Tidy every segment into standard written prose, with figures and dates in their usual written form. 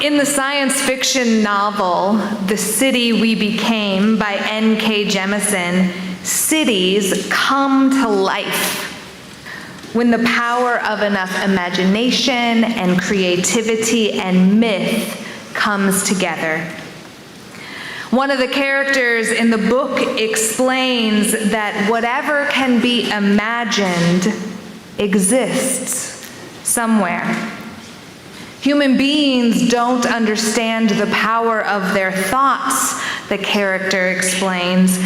In the science fiction novel, The City We Became by N.K. Jemisin, cities come to life when the power of enough imagination and creativity and myth comes together. One of the characters in the book explains that whatever can be imagined exists somewhere. Human beings don't understand the power of their thoughts, the character explains.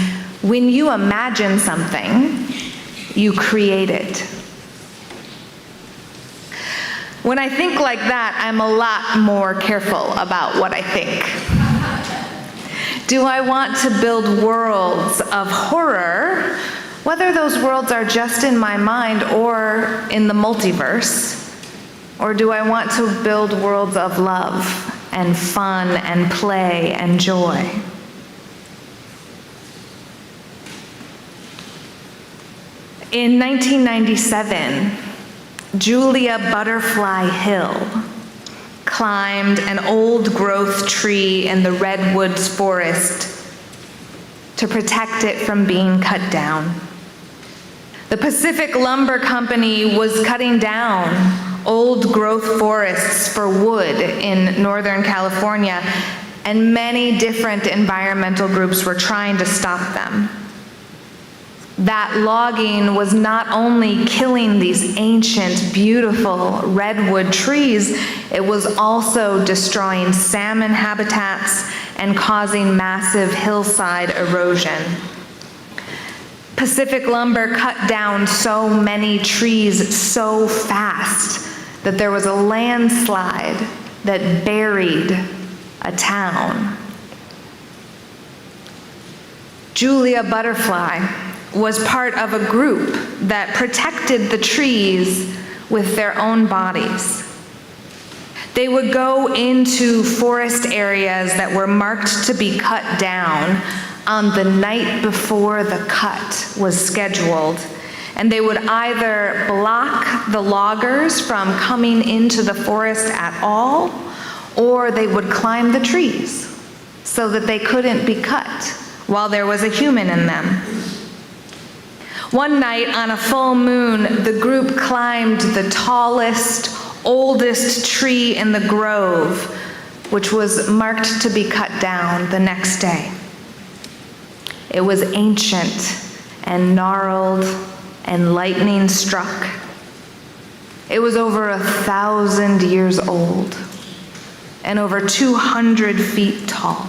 When you imagine something, you create it. When I think like that, I'm a lot more careful about what I think. Do I want to build worlds of horror, whether those worlds are just in my mind or in the multiverse? Or do I want to build worlds of love and fun and play and joy? In 1997, Julia Butterfly Hill climbed an old-growth tree in the redwoods forest to protect it from being cut down. The Pacific Lumber Company was cutting down old-growth forests for wood in Northern California, and many different environmental groups were trying to stop them. That logging was not only killing these ancient, beautiful redwood trees, it was also destroying salmon habitats and causing massive hillside erosion. Pacific Lumber cut down so many trees so fast that there was a landslide that buried a town. Julia Butterfly was part of a group that protected the trees with their own bodies. They would go into forest areas that were marked to be cut down on the night before the cut was scheduled, and they would either block the loggers from coming into the forest at all, or they would climb the trees so that they couldn't be cut while there was a human in them. One night on a full moon, the group climbed the tallest, oldest tree in the grove, which was marked to be cut down the next day. It was ancient and gnarled and lightning struck. It was over 1,000 years old and over 200 feet tall.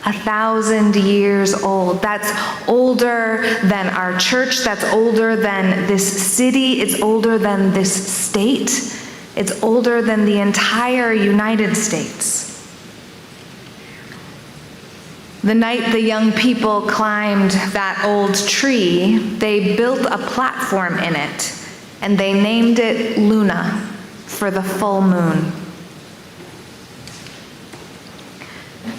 1,000 years old. That's older than our church. That's older than this city. It's older than this state. It's older than the entire United States. The night the young people climbed that old tree, they built a platform in it, and they named it Luna for the full moon.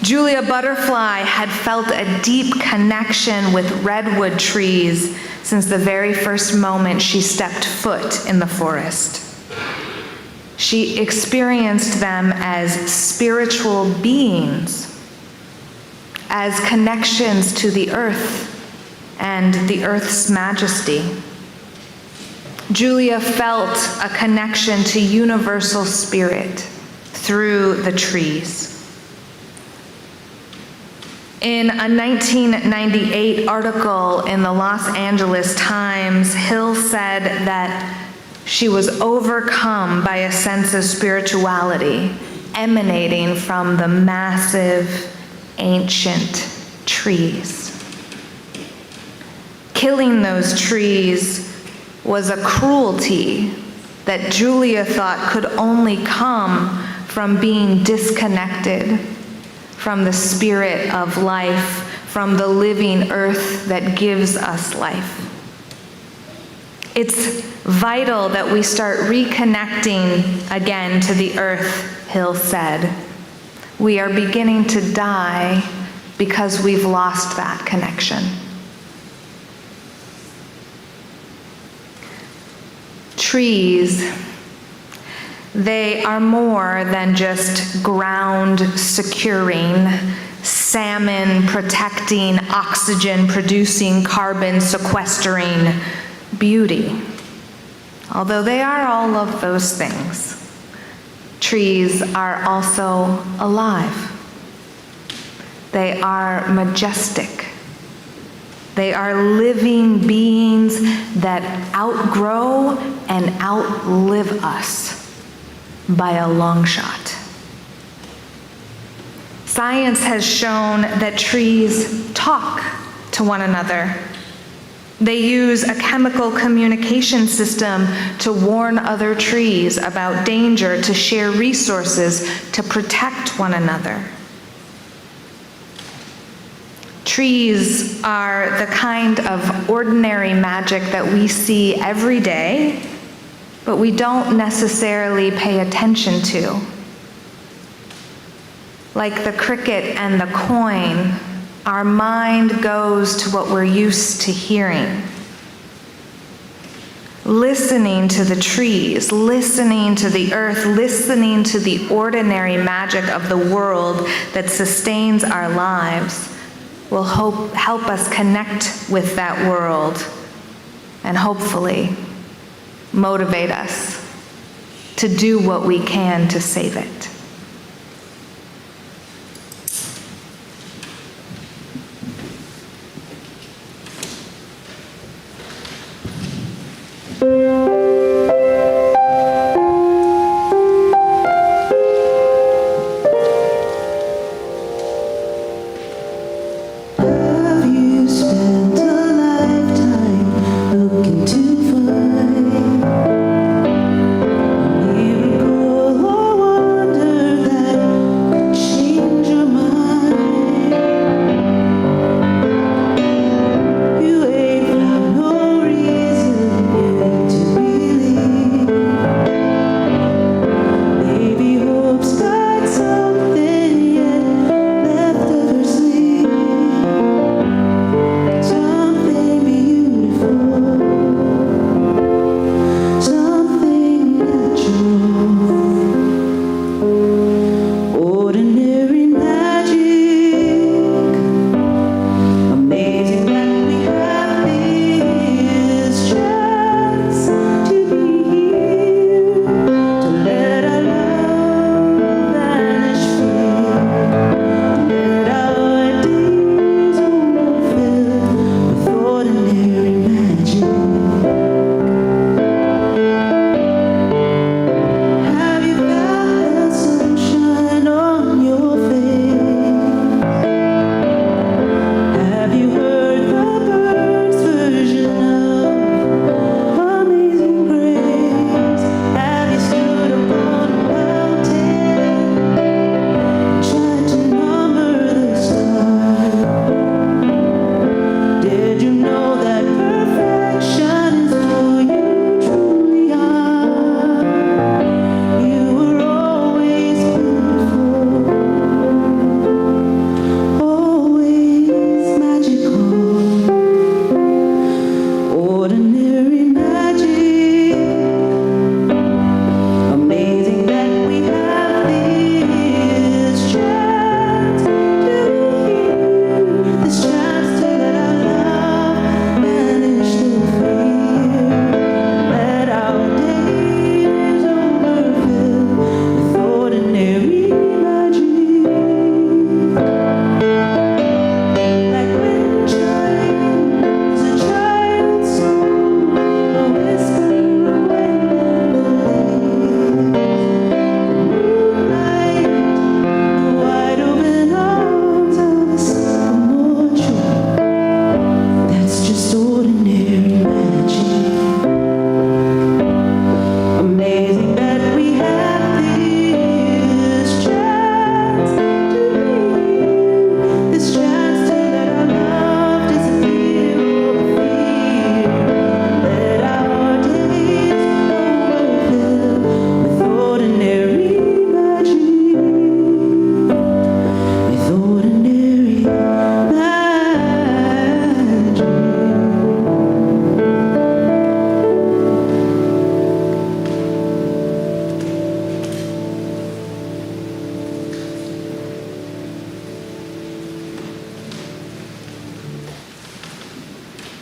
Julia Butterfly had felt a deep connection with redwood trees since the very first moment she stepped foot in the forest. She experienced them as spiritual beings, as connections to the earth and the earth's majesty. Julia felt a connection to universal spirit through the trees. In a 1998 article in the Los Angeles Times, Hill said that she was overcome by a sense of spirituality emanating from the massive, ancient trees. Killing those trees was a cruelty that Julia thought could only come from being disconnected from the spirit of life, from the living earth that gives us life. It's vital that we start reconnecting again to the earth, Hill said. We are beginning to die because we've lost that connection. Trees, they are more than just ground securing, salmon protecting, oxygen producing, carbon sequestering beauty. Although they are all of those things, trees are also alive. They are majestic. They are living beings that outgrow and outlive us by a long shot. Science has shown that trees talk to one another. They use a chemical communication system to warn other trees about danger, to share resources, to protect one another. Trees are the kind of ordinary magic that we see every day, but we don't necessarily pay attention to. Like the cricket and the coin, our mind goes to what we're used to hearing. Listening to the trees, listening to the earth, listening to the ordinary magic of the world that sustains our lives will help us connect with that world and hopefully motivate us to do what we can to save it. Miracle or wonder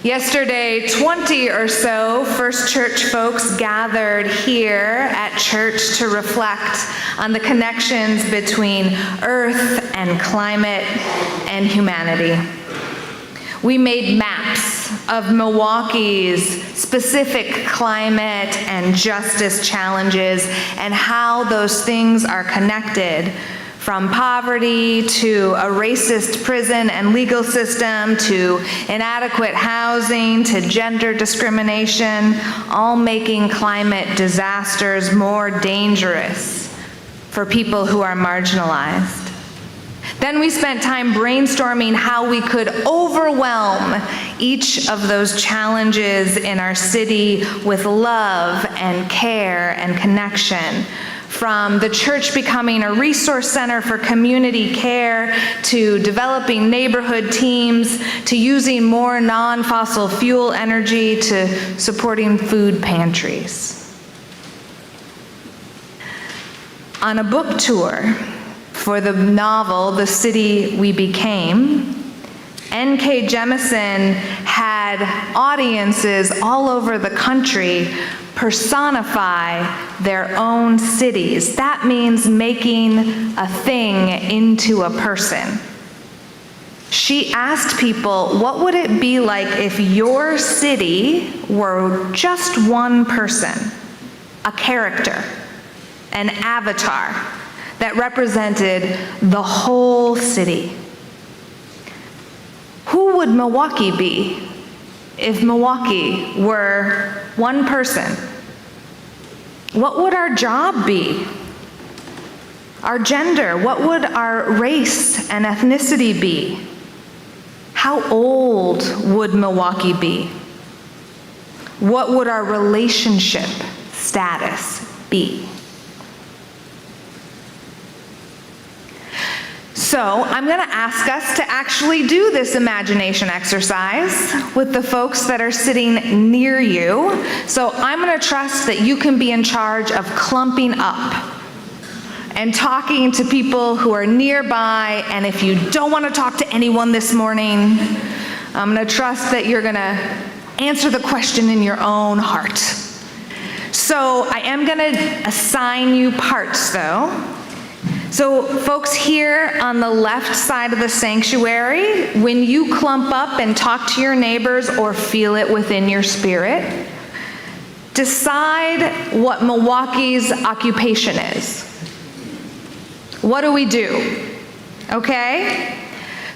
Yesterday, 20 or so First Church folks gathered here at church to reflect on the connections between earth and climate and humanity. We made maps of Milwaukee's specific climate and justice challenges and how those things are connected, from poverty to a racist prison and legal system to inadequate housing to gender discrimination, all making climate disasters more dangerous for people who are marginalized. Then we spent time brainstorming how we could overwhelm each of those challenges in our city with love and care and connection. From the church becoming a resource center for community care, to developing neighborhood teams, to using more non-fossil fuel energy, to supporting food pantries. On a book tour for the novel, The City We Became, N.K. Jemisin had audiences all over the country personify their own cities. That means making a thing into a person. She asked people, what would it be like if your city were just one person, a character, an avatar that represented the whole city? Who would Milwaukee be if Milwaukee were one person? What would our job be? Our gender? What would our race and ethnicity be? How old would Milwaukee be? What would our relationship status be? So I'm going to ask us to actually do this imagination exercise with the folks that are sitting near you. So I'm going to trust that you can be in charge of clumping up and talking to people who are nearby. And if you don't want to talk to anyone this morning, I'm going to trust that you're going to answer the question in your own heart. So I am going to assign you parts, though. So folks here on the left side of the sanctuary, when you clump up and talk to your neighbors or feel it within your spirit, decide what Milwaukee's occupation is. What do we do? Okay?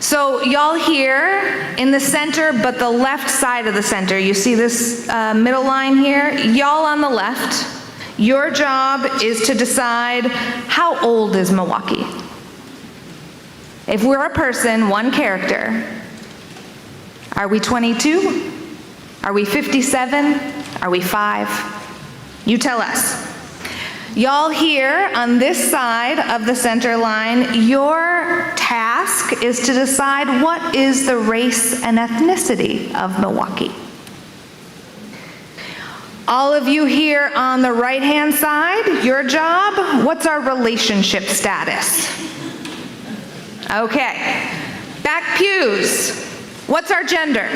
So y'all here in the center, but the left side of the center, you see this middle line here? Y'all on the left. Your job is to decide, how old is Milwaukee? If we're a person, one character, are we 22? Are we 57? Are we 5? You tell us. Y'all here on this side of the center line, your task is to decide what is the race and ethnicity of Milwaukee. All of you here on the right-hand side, your job, what's our relationship status? Okay. Back pews, what's our gender?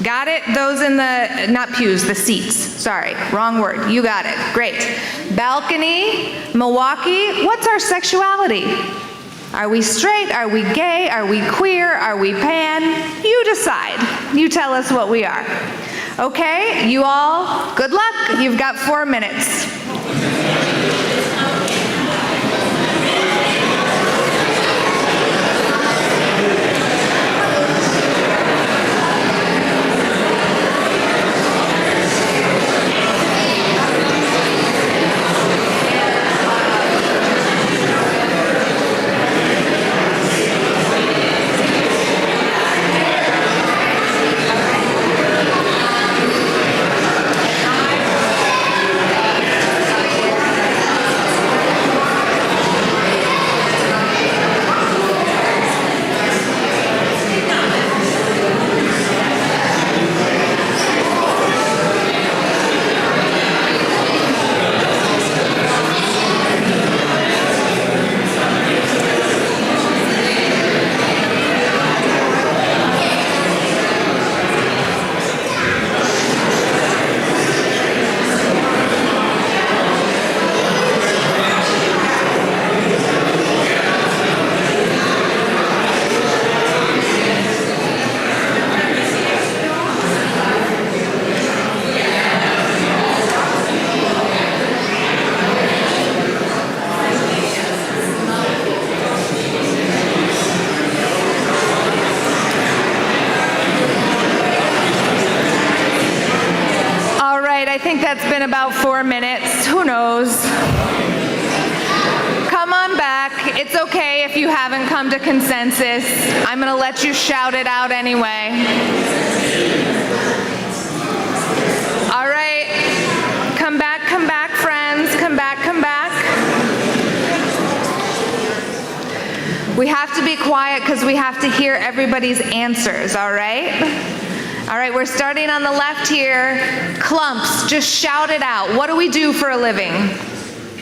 Got it? Those in the, not pews, the seats. Sorry, wrong word. You got it. Great. Balcony, Milwaukee, what's our sexuality? Are we straight? Are we gay? Are we queer? Are we pan? You decide. You tell us what we are. Okay, you all, good luck. You've got 4 minutes. 4 minutes, who knows? Come on back. It's okay if you haven't come to consensus. I'm going to let you shout it out anyway. All right. Come back, friends. Come back. We have to be quiet because we have to hear everybody's answers, all right? All right, we're starting on the left here. Clumps, just shout it out. What do we do for a living?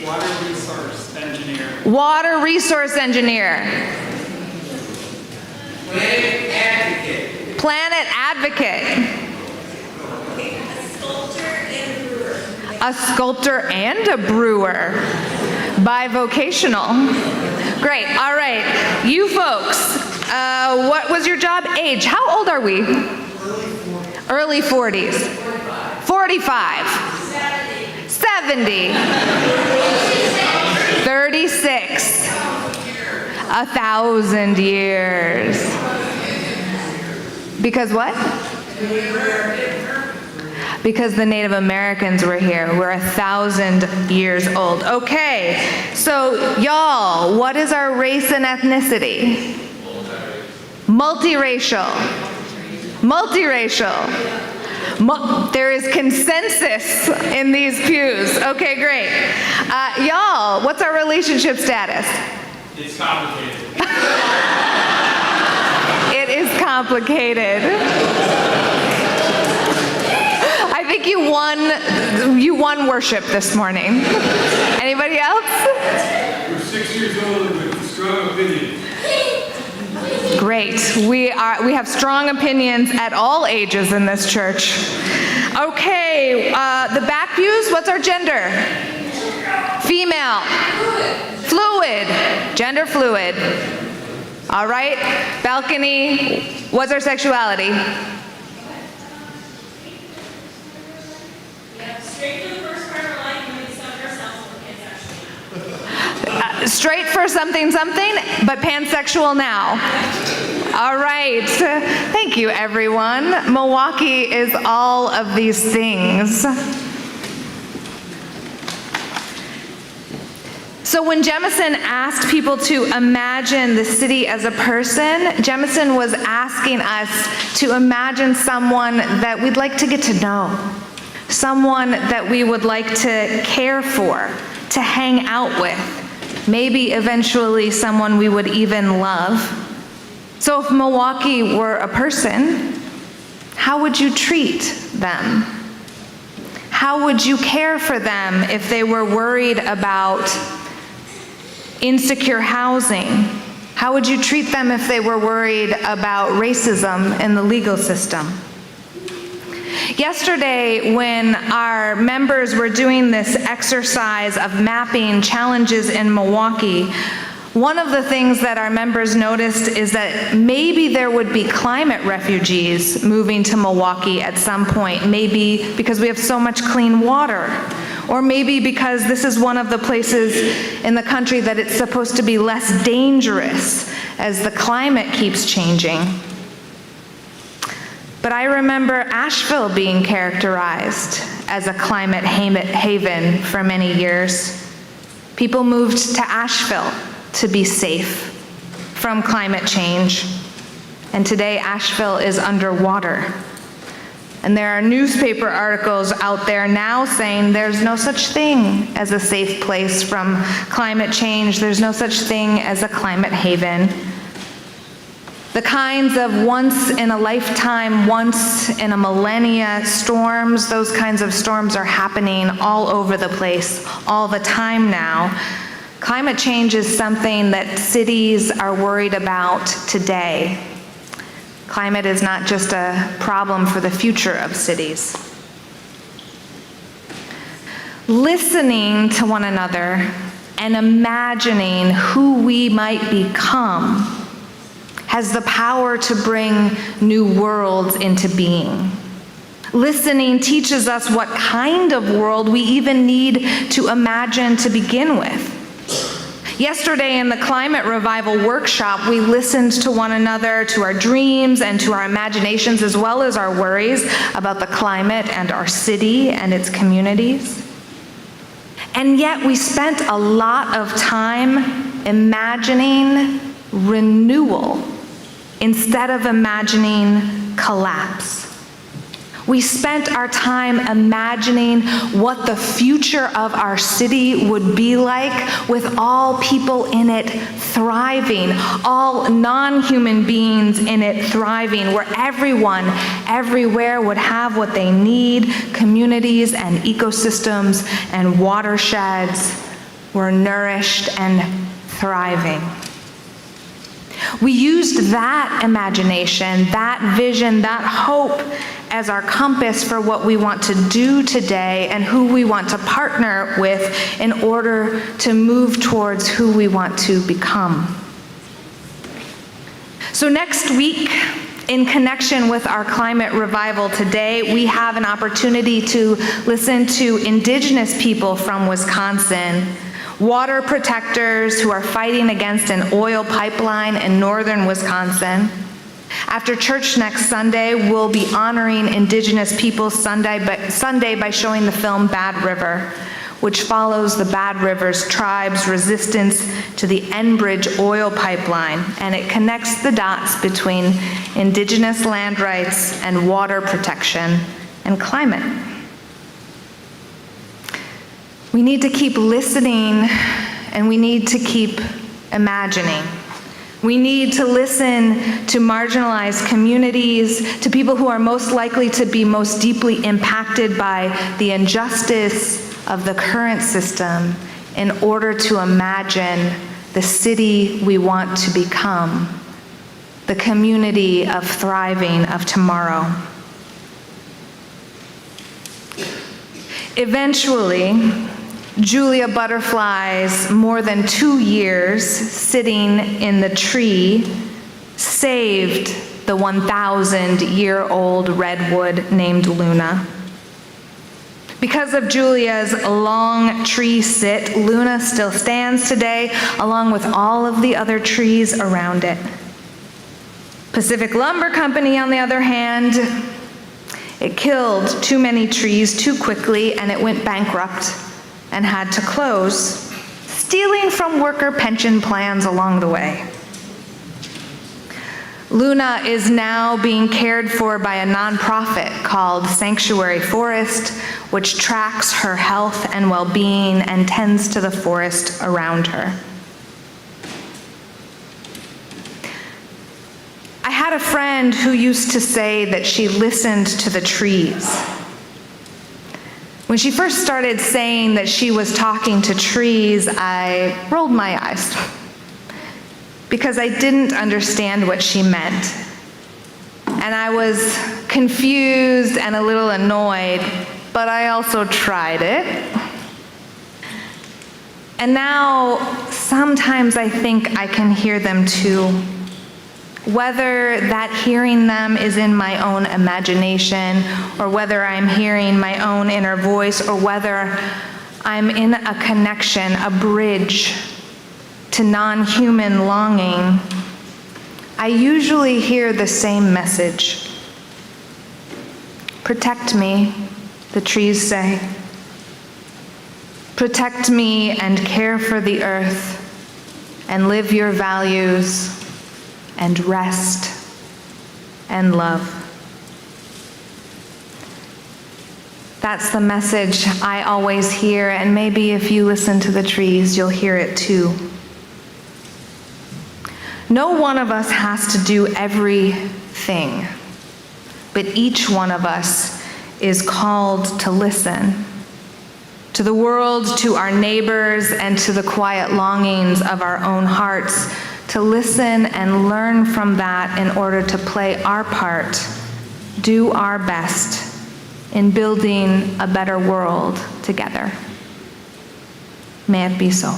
Water resource engineer. Water resource engineer. Planet advocate. Planet advocate. A sculptor and a brewer. Bivocational. Great, all right. You folks, what was your job? Age, how old are we? Early 40s. 45. 70. 36. 1,000 years. Because what? Because the Native Americans were here. We're 1,000 years old. Okay, so y'all, what is our race and ethnicity? Multiracial. Multiracial. There is consensus in these pews. Okay, great. Y'all, what's our relationship status? It's complicated. It is complicated. I think you won worship this morning. Anybody else? We're 6 years old with strong opinions. Great. We have strong opinions at all ages in this church. Okay, the back pews, what's our gender? Female. Fluid. Gender fluid. All right. Balcony, what's our sexuality? Straight for something, but pansexual now. All right. Thank you, everyone. Milwaukee is all of these things. So when Jemison asked people to imagine the city as a person, Jemison was asking us to imagine someone that we'd like to get to know, someone that we would like to care for, to hang out with. Maybe eventually someone we would even love. So if Milwaukee were a person, how would you treat them? How would you care for them if they were worried about insecure housing? How would you treat them if they were worried about racism in the legal system? Yesterday, when our members were doing this exercise of mapping challenges in Milwaukee, one of the things that our members noticed is that maybe there would be climate refugees moving to Milwaukee at some point, maybe because we have so much clean water, or maybe because this is one of the places in the country that it's supposed to be less dangerous as the climate keeps changing. But I remember Asheville being characterized as a climate haven for many years. People moved to Asheville to be safe from climate change. And today Asheville is underwater. And there are newspaper articles out there now saying there's no such thing as a safe place from climate change. There's no such thing as a climate haven. The kinds of once in a lifetime, once in a millennia storms, those kinds of storms are happening all over the place, all the time now. Climate change is something that cities are worried about today. Climate is not just a problem for the future of cities. Listening to one another and imagining who we might become has the power to bring new worlds into being. Listening teaches us what kind of world we even need to imagine to begin with. Yesterday in the Climate Revival workshop, we listened to one another, to our dreams and to our imaginations, as well as our worries about the climate and our city and its communities. And yet we spent a lot of time imagining renewal instead of imagining collapse. We spent our time imagining what the future of our city would be like with all people in it thriving, all non-human beings in it thriving, where everyone, everywhere would have what they need, communities and ecosystems and watersheds were nourished and thriving. We used that imagination, that vision, that hope as our compass for what we want to do today and who we want to partner with in order to move towards who we want to become. So next week, in connection with our climate revival today, we have an opportunity to listen to Indigenous people from Wisconsin, water protectors who are fighting against an oil pipeline in northern Wisconsin. After church next Sunday, we'll be honoring Indigenous Peoples Sunday by showing the film Bad River, which follows the Bad River's tribe's resistance to the Enbridge oil pipeline, and it connects the dots between Indigenous land rights and water protection and climate. We need to keep listening, and we need to keep imagining. We need to listen to marginalized communities, to people who are most likely to be most deeply impacted by the injustice of the current system in order to imagine the city we want to become, the community of thriving of tomorrow. Eventually, Julia Butterfly's more than 2 years sitting in the tree saved the 1,000-year-old redwood named Luna. Because of Julia's long tree sit, Luna still stands today, along with all of the other trees around it. Pacific Lumber Company, on the other hand, it killed too many trees too quickly, and it went bankrupt and had to close, stealing from worker pension plans along the way. Luna is now being cared for by a nonprofit called Sanctuary Forest, which tracks her health and well-being and tends to the forest around her. I had a friend who used to say that she listened to the trees. When she first started saying that she was talking to trees, I rolled my eyes because I didn't understand what she meant. And I was confused and a little annoyed, but I also tried it. And now, sometimes I think I can hear them too. Whether that hearing them is in my own imagination, or whether I'm hearing my own inner voice, or whether I'm in a connection, a bridge to non-human longing, I usually hear the same message. Protect me, the trees say. Protect me and care for the earth, and live your values, and rest, and love. That's the message I always hear, and maybe if you listen to the trees, you'll hear it too. No one of us has to do everything, but each one of us is called to listen to the world, to our neighbors, and to the quiet longings of our own hearts, to listen and learn from that in order to play our part, do our best in building a better world together. May it be so.